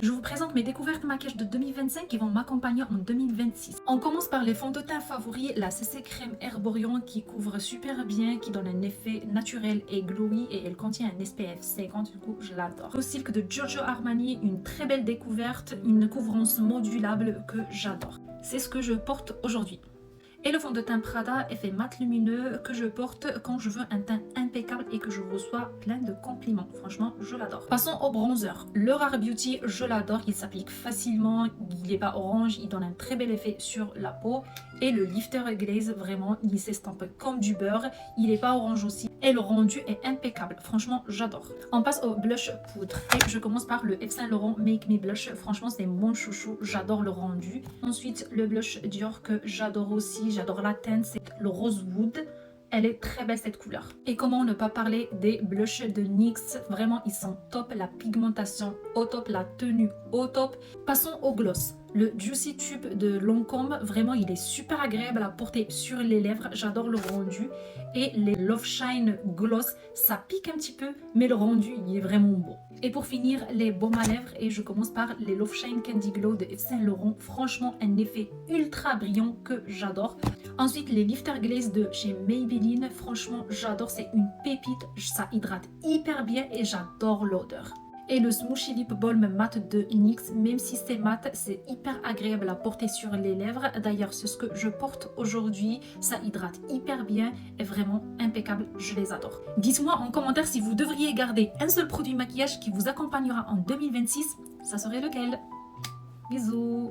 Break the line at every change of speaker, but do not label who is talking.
Je vous présente mes découvertes maquillage de 2025 qui vont m'accompagner en 2026. On commence par les fonds de teint favoris, la CC Crème Herborian qui couvre super bien, qui donne un effet naturel et glowy et elle contient un SPF 50, du coup je l'adore. Le Silk de Giorgio Armani, une très belle découverte, une couvrance modulable que j'adore. C'est ce que je porte aujourd'hui. Et le fond de teint Prada effet mat lumineux que je porte quand je veux un teint impeccable et que je reçois plein de compliments. Franchement, je l'adore. Passons au bronzer. Le Rare Beauty, je l'adore. Il s'applique facilement, il n'est pas orange, il donne un très bel effet sur la peau. Et le Lifter Glaze, vraiment, il s'estampe comme du beurre. Il n'est pas orange aussi. Et le rendu est impeccable. Franchement, j'adore. On passe au blush poudre. Et je commence par le Yves Saint Laurent Make Me Blush. Franchement, c'est mon chouchou. J'adore le rendu. Ensuite, le blush Dior que j'adore aussi. J'adore la teinte. C'est le Rosewood. Elle est très belle cette couleur. Et comment ne pas parler des blushs de NYX. Vraiment, ils sont top. La pigmentation au top. La tenue au top. Passons au gloss. Le Juicy Tube de Lancôme, vraiment il est super agréable à porter sur les lèvres, j'adore le rendu. Et les Love Shine Gloss, ça pique un petit peu, mais le rendu il est vraiment beau. Et pour finir, les baumes à lèvres, et je commence par les Love Shine Candy Glow de Yves Saint Laurent. Franchement, un effet ultra brillant que j'adore. Ensuite, les Lifter Glaze de chez Maybelline, franchement j'adore, c'est une pépite, ça hydrate hyper bien et j'adore l'odeur. Et le Smooshy Lip Balm mat de NYX, même si c'est mat, c'est hyper agréable à porter sur les lèvres. D'ailleurs, c'est ce que je porte aujourd'hui. Ça hydrate hyper bien et vraiment impeccable. Je les adore. Dites-moi en commentaire si vous devriez garder un seul produit maquillage qui vous accompagnera en 2026. Ça serait lequel? Bisous!